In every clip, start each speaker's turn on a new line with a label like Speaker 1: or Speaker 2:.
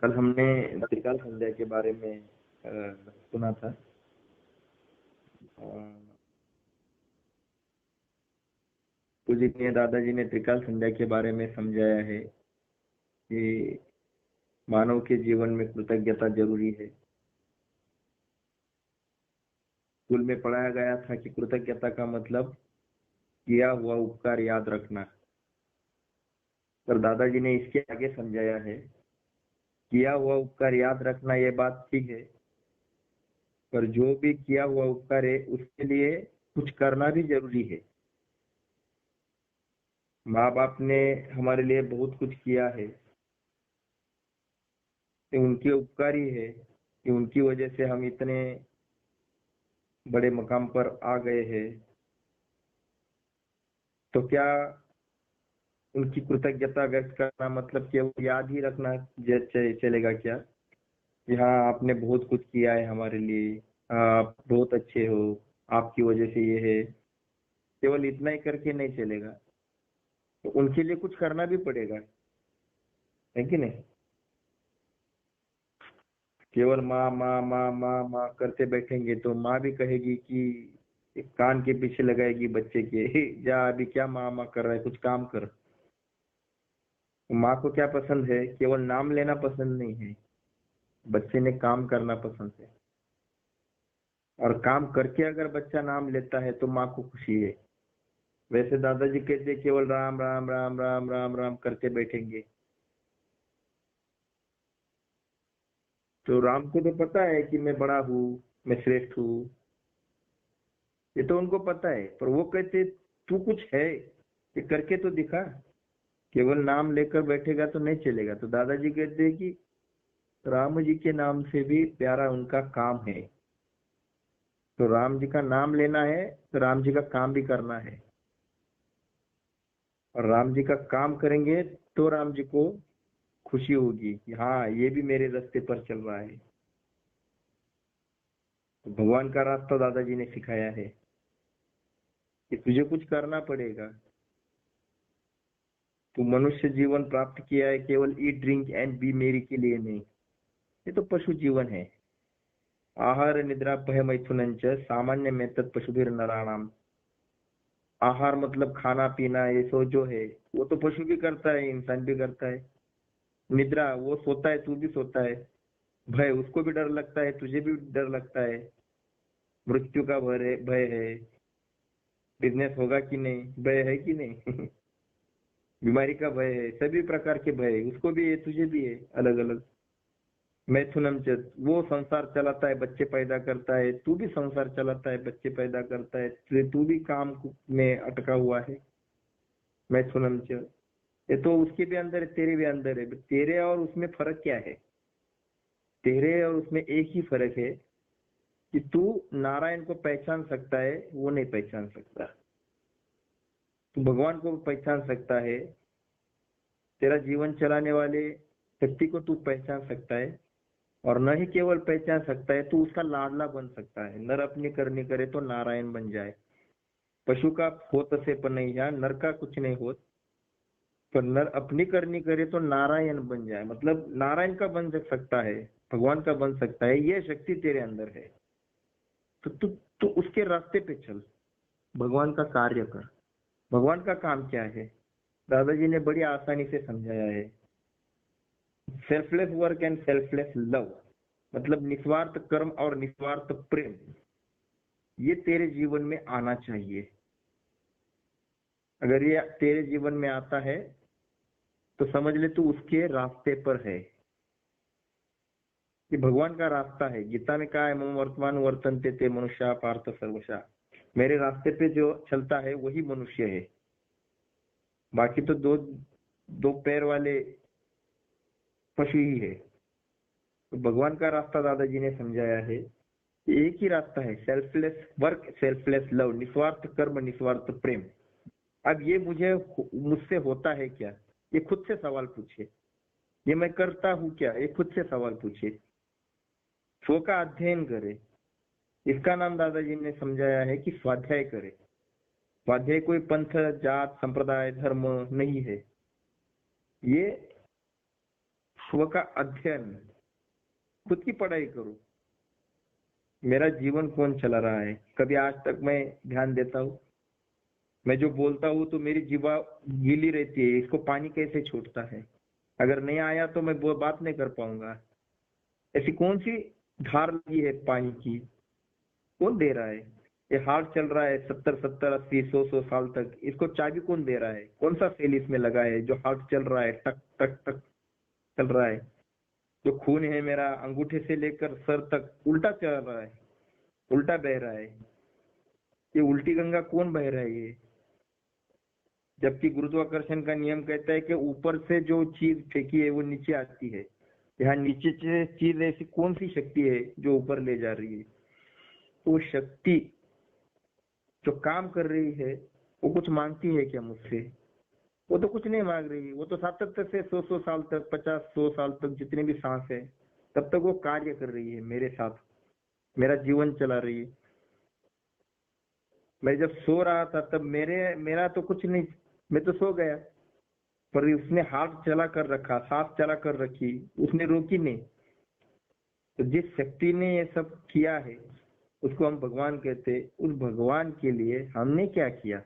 Speaker 1: कल हमने त्रिकाल संध्या के बारे में सुना था। पूजनीय दादाजी ने त्रिकाल संध्या के बारे में समझाया है कि मानव के जीवन में कृतज्ञता जरूरी है। स्कूल में पढ़ाया गया था कि कृतज्ञता का मतलब किया हुआ उपकार याद रखना, पर दादाजी ने इसके आगे समझाया है किया हुआ उपकार याद रखना ये बात ठीक है, पर जो भी किया हुआ उपकार है उसके लिए कुछ करना भी जरूरी है। माँ बाप ने हमारे लिए बहुत कुछ किया है, तो उनके उपकार ही है कि उनकी वजह से हम इतने बड़े मकाम पर आ गए हैं। तो क्या उनकी कृतज्ञता व्यक्त करना मतलब केवल याद ही रखना चलेगा क्या कि हाँ आपने बहुत कुछ किया है हमारे लिए, आप बहुत अच्छे हो, आपकी वजह से ये है, केवल इतना ही करके नहीं चलेगा। तो उनके लिए कुछ करना भी पड़ेगा, है कि नहीं? केवल माँ माँ माँ माँ माँ करते बैठेंगे तो माँ भी कहेगी कि एक कान के पीछे लगाएगी बच्चे के, जा अभी क्या माँ माँ कर रहा है, कुछ काम कर। माँ को क्या पसंद है? केवल नाम लेना पसंद नहीं है, बच्चे ने काम करना पसंद है। और काम करके अगर बच्चा नाम लेता है तो माँ को खुशी है। वैसे दादाजी कहते केवल राम राम राम राम राम राम करते बैठेंगे तो राम को तो पता है कि मैं बड़ा हूँ, मैं श्रेष्ठ हूँ, ये तो उनको पता है, पर वो कहते तू कुछ है, ये करके तो दिखा। केवल नाम लेकर बैठेगा तो नहीं चलेगा। तो दादाजी कहते हैं कि राम जी के नाम से भी प्यारा उनका काम है। तो राम जी का नाम लेना है तो राम जी का काम भी करना है, और राम जी का काम करेंगे तो राम जी को खुशी होगी कि हाँ ये भी मेरे रास्ते पर चल रहा है। तो भगवान का रास्ता दादाजी ने सिखाया है कि तुझे कुछ करना पड़ेगा। तू मनुष्य जीवन प्राप्त किया है केवल ईट ड्रिंक एंड बी मेरी के लिए नहीं, ये तो पशु जीवन है। आहार निद्रा भय मैथुनंच सामान्य में तत् पशुभिर नराणाम। आहार मतलब खाना पीना, ये सो जो है वो तो पशु भी करता है, इंसान भी करता है। निद्रा वो सोता है, तू भी सोता है। भय उसको भी डर लगता है, तुझे भी डर लगता है। मृत्यु का भय है, बिजनेस होगा कि नहीं भय है कि नहीं। बीमारी का भय है, सभी प्रकार के भय है, उसको भी है तुझे भी है, अलग अलग। मैथुनम च वो संसार चलाता है, बच्चे पैदा करता है, तू भी संसार चलाता है, बच्चे पैदा करता है, तू भी काम में अटका हुआ है। मैथुनम च ये तो उसके भी अंदर है, तेरे भी अंदर है। तेरे और उसमें फर्क क्या है? तेरे और उसमें एक ही फर्क है कि तू नारायण को पहचान सकता है, वो नहीं पहचान सकता। तू भगवान को पहचान सकता है, तेरा जीवन चलाने वाले शक्ति को तू पहचान सकता है। और न ही केवल पहचान सकता है, तू उसका लाडला बन सकता है। नर अपनी करनी करे तो नारायण बन जाए। पशु का होत असे पण नहीं, या नर का कुछ नहीं होत, पर नर अपनी करनी करे तो नारायण बन जाए, मतलब नारायण का बन सकता है, भगवान का बन सकता है। ये शक्ति तेरे अंदर है। तो तू उसके रास्ते पे चल, भगवान का कार्य कर। भगवान का काम क्या है? दादाजी ने बड़ी आसानी से समझाया है। Selfless work and selfless love, मतलब निस्वार्थ कर्म और निस्वार्थ प्रेम, ये तेरे जीवन में आना चाहिए। अगर ये तेरे जीवन में आता है तो समझ ले तू उसके रास्ते पर है। ये भगवान का रास्ता है। गीता में कहा है मम वर्तमान वर्तनते ते मनुष्य पार्थ सर्वशा। मेरे रास्ते पे जो चलता है वही मनुष्य है, बाकी तो दो दो पैर वाले पशु ही है। तो भगवान का रास्ता दादाजी ने समझाया है, एक ही रास्ता है, सेल्फलेस वर्क सेल्फलेस लव, निस्वार्थ कर्म निस्वार्थ प्रेम। अब ये मुझसे होता है क्या, ये खुद से सवाल पूछे। ये मैं करता हूँ क्या, ये खुद से सवाल पूछे। स्व का अध्ययन करे। इसका नाम दादाजी ने समझाया है कि स्वाध्याय करे। स्वाध्याय कोई पंथ जात संप्रदाय धर्म नहीं है, ये स्व का अध्ययन, खुद की पढ़ाई करो। मेरा जीवन कौन चला रहा है, कभी आज तक मैं ध्यान देता हूँ? मैं जो बोलता हूँ तो मेरी जीवा गीली रहती है, इसको पानी कैसे छूटता है? अगर नहीं आया तो मैं वो बात नहीं कर पाऊंगा। ऐसी कौन सी धार लगी है पानी की, कौन दे रहा है? ये हार्ट चल रहा है 70 70 80 100 100 साल तक, इसको चाबी कौन दे रहा है? कौन सा सेल इसमें लगा है जो हार्ट चल रहा है, टक टक टक चल रहा है? जो खून है मेरा अंगूठे से लेकर सर तक उल्टा चल रहा है, उल्टा बह रहा है। ये उल्टी गंगा कौन बह रहा है ये? जबकि गुरुत्वाकर्षण का नियम कहता है कि ऊपर से जो चीज फेंकी है वो नीचे आती है। यहाँ नीचे से चीज ऐसी कौन सी शक्ति है जो ऊपर ले जा रही है? वो शक्ति जो काम कर रही है वो कुछ मांगती है क्या मुझसे? वो तो कुछ नहीं मांग रही। वो तो सातत्य से 100 100 साल तक, 50 100 साल तक जितने भी सांस है तब तक वो कार्य कर रही है मेरे साथ, मेरा जीवन चला रही है। मैं जब सो रहा था तब मेरा तो कुछ नहीं, मैं तो सो गया, पर उसने हाथ चला कर रखा, सांस चला कर रखी, उसने रोकी नहीं। तो जिस शक्ति ने ये सब किया है उसको हम भगवान कहते हैं। उस भगवान के लिए हमने क्या किया?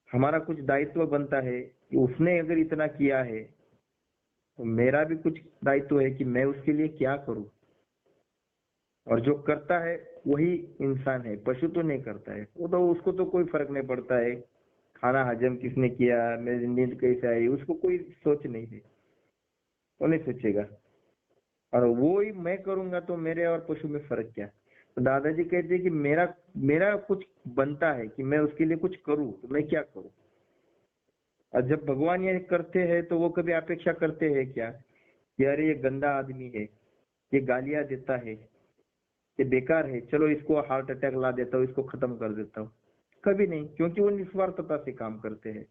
Speaker 1: हमारा कुछ दायित्व बनता है कि उसने अगर इतना किया है तो मेरा भी कुछ दायित्व है कि मैं उसके लिए क्या करूं। और जो करता है वही इंसान है, पशु तो नहीं करता है। वो तो उसको तो कोई फर्क नहीं पड़ता है, खाना हजम किसने किया, मेरी नींद कैसे आई, उसको कोई सोच नहीं है, वो नहीं सोचेगा। और वो ही मैं करूंगा तो मेरे और पशु में फर्क क्या? तो दादाजी कहते हैं कि मेरा मेरा कुछ बनता है कि मैं उसके लिए कुछ करूं, तो मैं क्या करूं? और जब भगवान ये करते हैं तो वो कभी अपेक्षा करते हैं क्या कि अरे ये गंदा आदमी है, ये गालियां देता है, ये बेकार है, चलो इसको हार्ट अटैक ला देता हूँ, इसको खत्म कर देता हूँ? कभी नहीं, क्योंकि वो निस्वार्थता से काम करते हैं।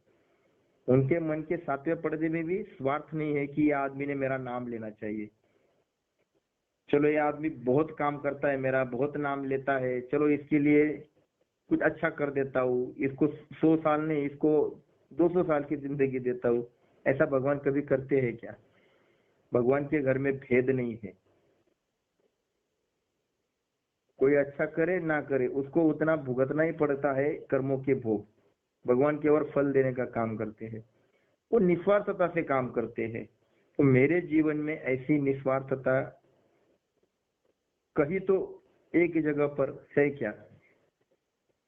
Speaker 1: उनके मन के 7वें पर्दे में भी स्वार्थ नहीं है कि ये आदमी ने मेरा नाम लेना चाहिए। चलो ये आदमी बहुत काम करता है, मेरा बहुत नाम लेता है, चलो इसके लिए कुछ अच्छा कर देता हूँ, इसको 100 साल नहीं, इसको 200 साल की जिंदगी देता हूँ। ऐसा भगवान कभी करते हैं क्या? भगवान के घर में भेद नहीं है। कोई अच्छा करे ना करे उसको उतना भुगतना ही पड़ता है कर्मों के भोग। भगवान केवल फल देने का काम करते हैं, वो निस्वार्थता से काम करते हैं। तो मेरे जीवन में ऐसी निस्वार्थता कहीं तो एक जगह पर है क्या?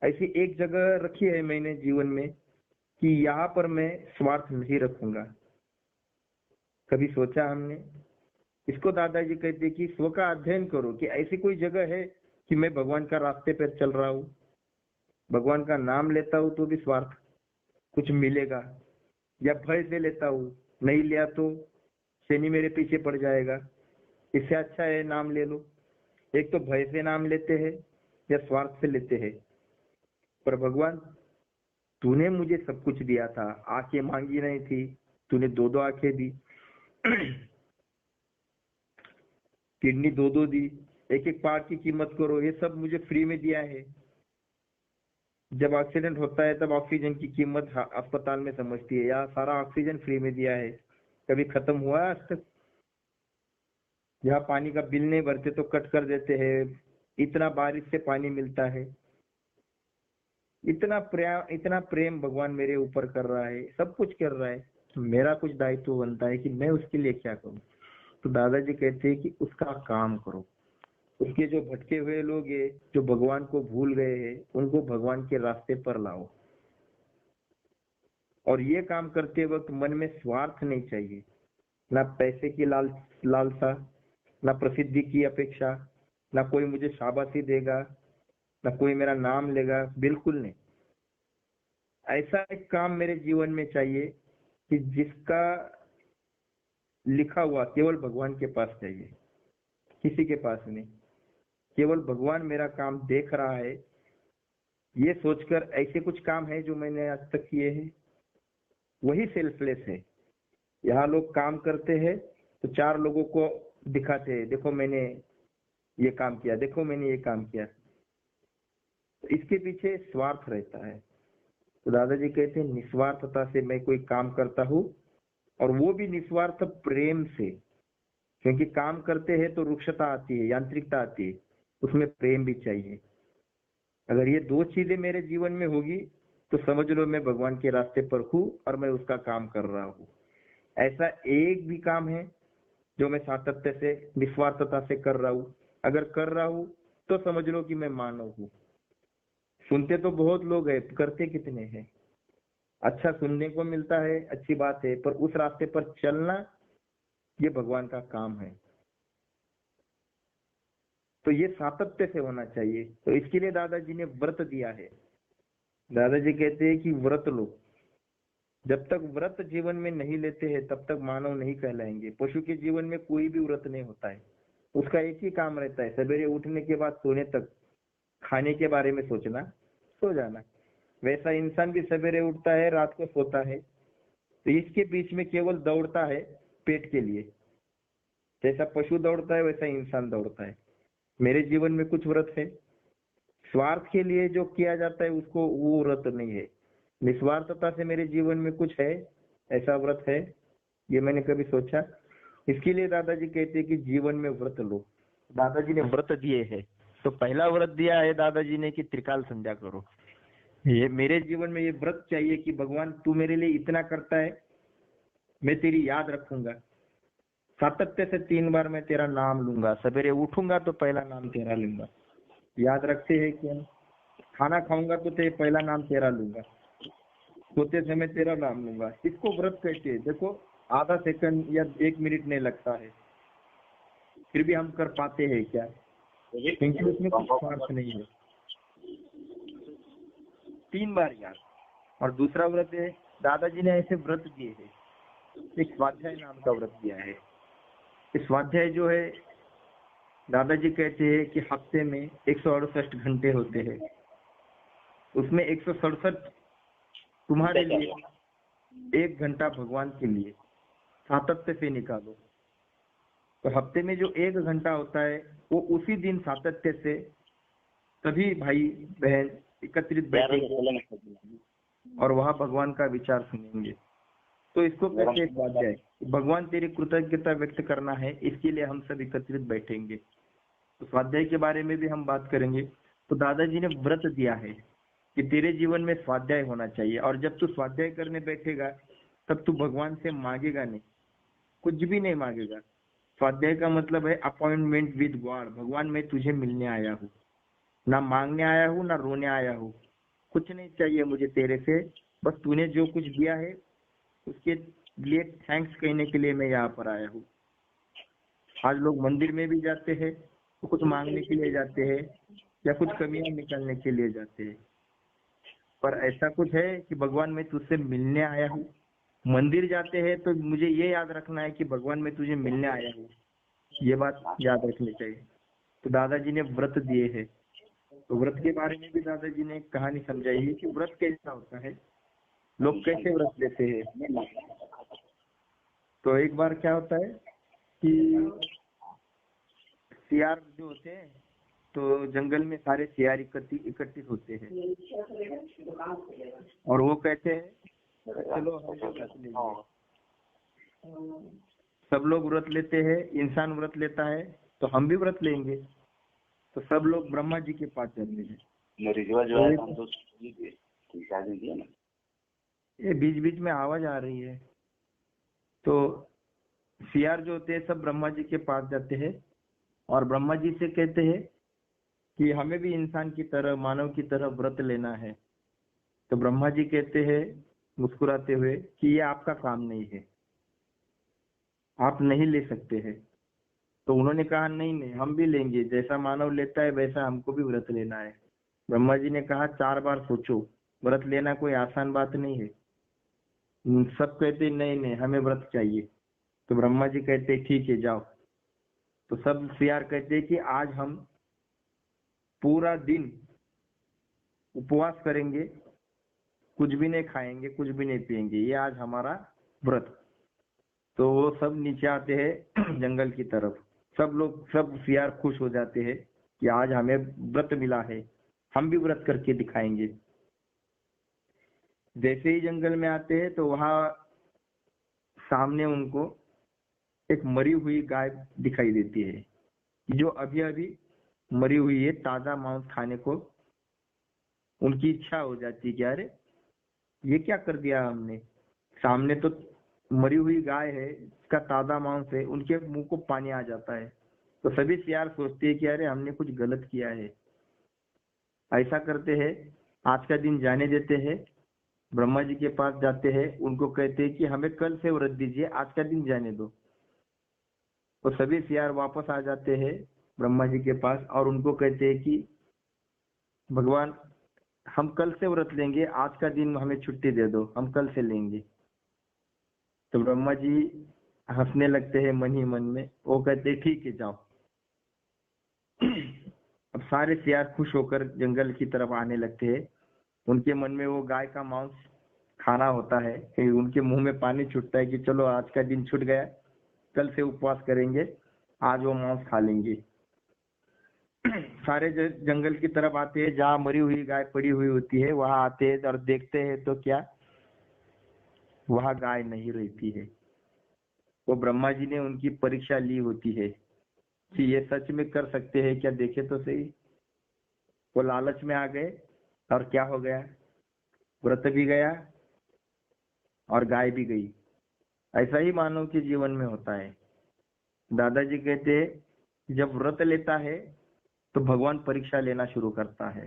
Speaker 1: ऐसी एक जगह रखी है मैंने जीवन में कि यहाँ पर मैं स्वार्थ नहीं रखूंगा। कभी सोचा हमने? इसको दादाजी कहते कि स्व का अध्ययन करो कि ऐसी कोई जगह है कि मैं भगवान का रास्ते पर चल रहा हूँ, भगवान का नाम लेता हूँ तो भी स्वार्थ कुछ मिलेगा, या भय से लेता हूँ, नहीं लिया तो शनि मेरे पीछे पड़ जाएगा, इससे अच्छा है नाम ले लो। एक तो भय से नाम लेते हैं या स्वार्थ से लेते हैं। पर भगवान तूने मुझे सब कुछ दिया था, आंखें मांगी नहीं थी, तूने 2 2 आंखें दी, किडनी 2 2 दी, एक एक पार्ट की कीमत करो, ये सब मुझे फ्री में दिया है। जब एक्सीडेंट होता है तब ऑक्सीजन की कीमत अस्पताल में समझती है, या सारा ऑक्सीजन फ्री में दिया है, कभी खत्म हुआ है आज तक? यहाँ पानी का बिल नहीं भरते तो कट कर देते हैं, इतना बारिश से पानी मिलता है। इतना प्रेम भगवान मेरे ऊपर कर रहा है, सब कुछ कर रहा है, तो मेरा कुछ दायित्व बनता है कि मैं उसके लिए क्या करूं। तो दादाजी कहते हैं कि उसका काम करो। उसके जो भटके हुए लोग हैं, जो भगवान को भूल गए हैं, उनको भगवान के रास्ते पर लाओ। और ये काम करते वक्त मन में स्वार्थ नहीं चाहिए, ना पैसे की लालसा, ना प्रसिद्धि की अपेक्षा, ना कोई मुझे शाबाशी देगा, ना कोई मेरा नाम लेगा, बिल्कुल नहीं। ऐसा एक काम मेरे जीवन में चाहिए कि जिसका लिखा हुआ केवल भगवान के पास चाहिए, किसी के पास नहीं। केवल भगवान मेरा काम देख रहा है, ये सोचकर ऐसे कुछ काम है जो मैंने आज तक किए हैं, वही सेल्फलेस है। यहाँ लोग काम करते हैं तो 4 लोगों को दिखाते हैं, देखो मैंने ये काम किया, देखो मैंने ये काम किया, तो इसके पीछे स्वार्थ रहता है। तो दादाजी कहते हैं निस्वार्थता से मैं कोई काम करता हूँ और वो भी निस्वार्थ प्रेम से, क्योंकि काम करते हैं तो रुक्षता आती है, यांत्रिकता आती है, उसमें प्रेम भी चाहिए। अगर ये दो चीजें मेरे जीवन में होगी तो समझ लो मैं भगवान के रास्ते पर हूँ और मैं उसका काम कर रहा हूँ। ऐसा एक भी काम है जो मैं सातत्य से, निस्वार्थता से कर रहा हूँ, अगर कर रहा हूँ तो समझ लो कि मैं मानव हूँ। सुनते तो बहुत लोग हैं, करते कितने हैं? अच्छा सुनने को मिलता है, अच्छी बात है, पर उस रास्ते पर चलना ये भगवान का काम है। तो ये सातत्य से होना चाहिए। तो इसके लिए दादाजी ने व्रत दिया है। दादाजी कहते हैं कि व्रत लो। जब तक व्रत जीवन में नहीं लेते हैं तब तक मानव नहीं कहलाएंगे। पशु के जीवन में कोई भी व्रत नहीं होता है, उसका एक ही काम रहता है, सवेरे उठने के बाद सोने तक खाने के बारे में सोचना, सो जाना। वैसा इंसान भी सवेरे उठता है, रात को सोता है, तो इसके बीच में केवल दौड़ता है पेट के लिए। जैसा पशु दौड़ता है वैसा इंसान दौड़ता है। मेरे जीवन में कुछ व्रत है, स्वार्थ के लिए जो किया जाता है उसको वो व्रत नहीं है। निस्वार्थता से मेरे जीवन में कुछ है, ऐसा व्रत है, ये मैंने कभी सोचा। इसके लिए दादाजी कहते हैं कि जीवन में व्रत लो। दादाजी ने व्रत दिए हैं। तो पहला व्रत दिया है दादाजी ने कि त्रिकाल संध्या करो। ये मेरे जीवन में ये व्रत चाहिए कि भगवान तू मेरे लिए इतना करता है, मैं तेरी याद रखूंगा। सातत्य से 3 बार मैं तेरा नाम लूंगा, सवेरे उठूंगा तो पहला नाम तेरा लूंगा। याद रखते हैं कि हम खाना खाऊंगा तो पहला नाम तेरा लूंगा, सोते समय तेरा नाम लूंगा। इसको व्रत कहते हैं। देखो आधा सेकंड या 1 मिनट नहीं लगता है, फिर भी हम कर पाते हैं क्या? क्योंकि उसमें कुछ स्वार्थ नहीं है। 3 बार याद। और दूसरा व्रत है, दादाजी ने ऐसे व्रत दिए हैं, एक स्वाध्याय नाम का व्रत दिया है। इस स्वाध्याय जो है, दादाजी कहते हैं कि हफ्ते में 168 घंटे होते हैं, उसमें 167 तुम्हारे लिए, 1 घंटा भगवान के लिए सातत्य से निकालो। तो हफ्ते में जो 1 घंटा होता है वो उसी दिन सातत्य से सभी भाई बहन एकत्रित बैठेंगे और वहां भगवान का विचार सुनेंगे। तो इसको कहते हैं स्वाध्याय। भगवान तेरी कृतज्ञता व्यक्त करना है, इसके लिए हम सब एकत्रित बैठेंगे। तो स्वाध्याय के बारे में भी हम बात करेंगे। तो दादाजी ने व्रत दिया है कि तेरे जीवन में स्वाध्याय होना चाहिए, और जब तू स्वाध्याय करने बैठेगा तब तू भगवान से मांगेगा नहीं, कुछ भी नहीं मांगेगा। स्वाध्याय का मतलब है अपॉइंटमेंट विद गॉड। भगवान मैं तुझे मिलने आया हूँ, ना मांगने आया हूँ ना रोने आया हूँ, कुछ नहीं चाहिए मुझे तेरे से, बस तूने जो कुछ दिया है उसके लिए थैंक्स कहने के लिए मैं यहाँ पर आया हूँ। आज लोग मंदिर में भी जाते हैं तो कुछ मांगने के लिए जाते हैं या कुछ कमियां निकालने के लिए जाते हैं, पर ऐसा कुछ है कि भगवान मैं तुझसे मिलने आया हूँ। मंदिर जाते हैं तो मुझे ये याद रखना है कि भगवान मैं तुझे मिलने आया हूँ, ये बात याद रखनी चाहिए। तो दादाजी ने व्रत दिए हैं। तो व्रत के बारे में भी दादाजी ने एक कहानी समझाई है कि व्रत कैसा होता है, लोग कैसे व्रत लेते हैं। तो एक बार क्या होता है कि सियार जो होते हैं, तो जंगल में सारे सियार इकट्ठित होते हैं और वो कहते हैं चलो हम भी व्रत लेंगे। सब लोग व्रत लेते हैं, इंसान व्रत लेता है तो हम भी व्रत लेंगे। तो सब लोग ब्रह्मा जी के पास जाते हैं। ये बीच बीच में आवाज आ रही है। तो सियार जो होते हैं सब ब्रह्मा जी के पास जाते हैं और ब्रह्मा जी से कहते हैं कि हमें भी इंसान की तरह, मानव की तरह व्रत लेना है। तो ब्रह्मा जी कहते हैं मुस्कुराते हुए कि ये आपका काम नहीं है, आप नहीं ले सकते हैं। तो उन्होंने कहा नहीं नहीं हम भी लेंगे, जैसा मानव लेता है वैसा हमको भी व्रत लेना है। ब्रह्मा जी ने कहा 4 बार सोचो, व्रत लेना कोई आसान बात नहीं है। सब कहते नहीं नहीं हमें व्रत चाहिए। तो ब्रह्मा जी कहते ठीक है जाओ। तो सब सियार कहते कि आज हम पूरा दिन उपवास करेंगे, कुछ भी नहीं खाएंगे, कुछ भी नहीं पिएंगे, ये आज हमारा व्रत। तो वो सब नीचे आते हैं जंगल की तरफ। सब लोग, सब सियार खुश हो जाते हैं कि आज हमें व्रत मिला है, हम भी व्रत करके दिखाएंगे। जैसे ही जंगल में आते हैं तो वहां सामने उनको एक मरी हुई गाय दिखाई देती है, जो अभी अभी मरी हुई है, ताजा मांस खाने को उनकी इच्छा हो जाती है कि अरे ये क्या कर दिया हमने, सामने तो मरी हुई गाय है, इसका ताजा मांस है, उनके मुंह को पानी आ जाता है। तो सभी सियार सोचते हैं कि अरे हमने कुछ गलत किया है। ऐसा करते हैं, आज का दिन जाने देते हैं, ब्रह्मा जी के पास जाते हैं, उनको कहते हैं कि हमें कल से व्रत दीजिए, आज का दिन जाने दो। तो सभी सियार वापस आ जाते हैं ब्रह्मा जी के पास और उनको कहते हैं कि भगवान हम कल से व्रत लेंगे, आज का दिन हमें छुट्टी दे दो, हम कल से लेंगे। तो ब्रह्मा जी हंसने लगते हैं मन ही मन में, वो कहते हैं ठीक है जाओ। अब सारे सियार खुश होकर जंगल की तरफ आने लगते हैं। उनके मन में वो गाय का मांस खाना होता है, फिर उनके मुंह में पानी छूटता है कि चलो आज का दिन छूट गया, कल से उपवास करेंगे, आज वो मांस खा लेंगे। सारे जंगल की तरफ आते हैं, जहाँ मरी हुई गाय पड़ी हुई होती है वहां आते हैं और देखते हैं तो क्या वहां गाय नहीं रहती है। वो ब्रह्मा जी ने उनकी परीक्षा ली होती है कि ये सच में कर सकते हैं क्या, देखे तो सही। वो लालच में आ गए और क्या हो गया, व्रत भी गया और गाय भी गई। ऐसा ही मानव के जीवन में होता है। दादाजी कहते हैं जब व्रत लेता है तो भगवान परीक्षा लेना शुरू करता है।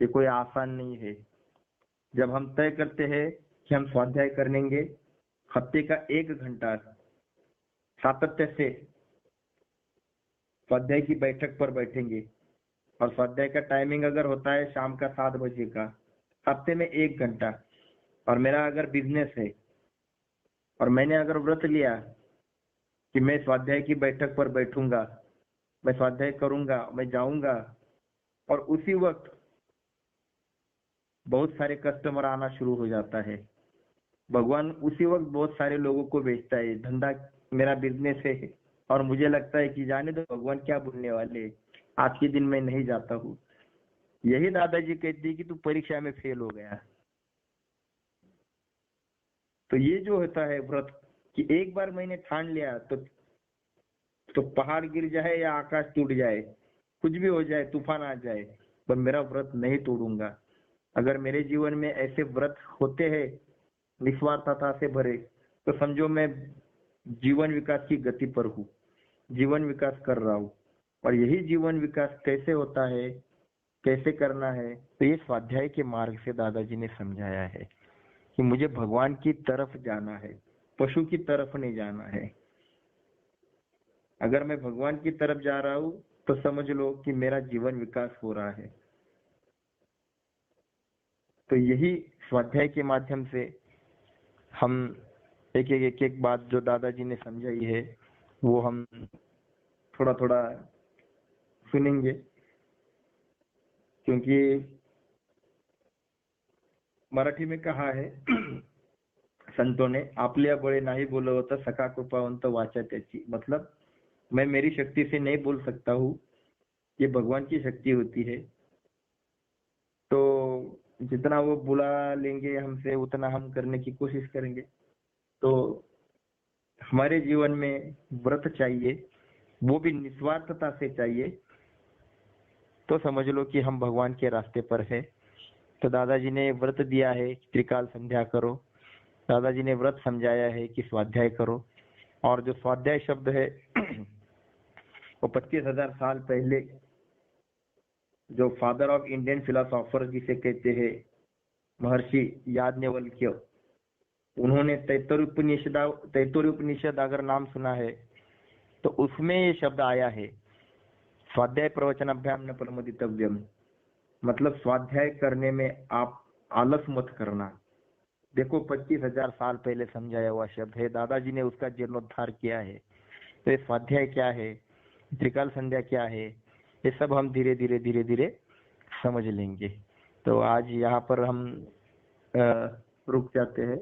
Speaker 1: ये कोई आसान नहीं है। जब हम तय करते हैं कि हम स्वाध्याय करेंगे, हफ्ते का 1 घंटा सातत्य से स्वाध्याय की बैठक पर बैठेंगे, और स्वाध्याय का टाइमिंग अगर होता है शाम का 7 बजे का, हफ्ते में 1 घंटा, और मेरा अगर बिजनेस है और मैंने अगर व्रत लिया कि मैं स्वाध्याय की बैठक पर बैठूंगा, मैं स्वाध्याय करूंगा, मैं जाऊंगा, और उसी वक्त बहुत सारे कस्टमर आना शुरू हो जाता है, भगवान उसी वक्त बहुत सारे लोगों को भेजता है। धंधा मेरा बिजनेस है और मुझे लगता है कि जाने दो, भगवान क्या बोलने वाले, आज के दिन मैं नहीं जाता हूँ। यही दादाजी कहते हैं कि तू परीक्षा में फेल हो गया। तो ये जो होता है व्रत, कि एक बार मैंने ठान लिया तो पहाड़ गिर जाए या आकाश टूट जाए, कुछ भी हो जाए, तूफान आ जाए, पर मेरा व्रत नहीं तोड़ूंगा। अगर मेरे जीवन में ऐसे व्रत होते हैं निस्वार्थता से भरे, तो समझो मैं जीवन विकास की गति पर हूँ, जीवन विकास कर रहा हूँ। और यही जीवन विकास कैसे होता है, कैसे करना है, तो ये स्वाध्याय के मार्ग से दादाजी ने समझाया है कि मुझे भगवान की तरफ जाना है, पशु की तरफ नहीं जाना है। अगर मैं भगवान की तरफ जा रहा हूँ तो समझ लो कि मेरा जीवन विकास हो रहा है। तो यही स्वाध्याय के माध्यम से हम एक बात जो दादाजी ने समझाई है वो हम थोड़ा थोड़ा सुनेंगे, क्योंकि मराठी में कहा है संतों ने, आपल्या बळे नाही बोलवत सखा कृपावंत वाचा त्याची। मतलब मैं मेरी शक्ति से नहीं बोल सकता हूँ, ये भगवान की शक्ति होती है। तो जितना वो बुला लेंगे हमसे उतना हम करने की कोशिश करेंगे। तो हमारे जीवन में व्रत चाहिए, वो भी निस्वार्थता से चाहिए, तो समझ लो कि हम भगवान के रास्ते पर है। तो दादाजी ने व्रत दिया है त्रिकाल संध्या करो, दादाजी ने व्रत समझाया है कि स्वाध्याय करो। और जो स्वाध्याय शब्द है वो 25,000 साल पहले जो फादर ऑफ इंडियन फिलोसोफर जिसे कहते हैं महर्षि याज्ञवल्क्य, उन्होंने तैत्तरीय उपनिषद अगर नाम सुना है तो उसमें ये शब्द आया है, स्वाध्याय प्रवचन अभ्याम न प्रमोदितव्यम। मतलब स्वाध्याय करने में आप आलस मत करना। देखो 25,000 साल पहले समझाया हुआ शब्द है, दादाजी ने उसका जीर्णोद्धार किया है। तो ये स्वाध्याय क्या है, त्रिकाल संध्या क्या है, ये सब हम धीरे धीरे समझ लेंगे। तो आज यहाँ पर हम रुक जाते हैं।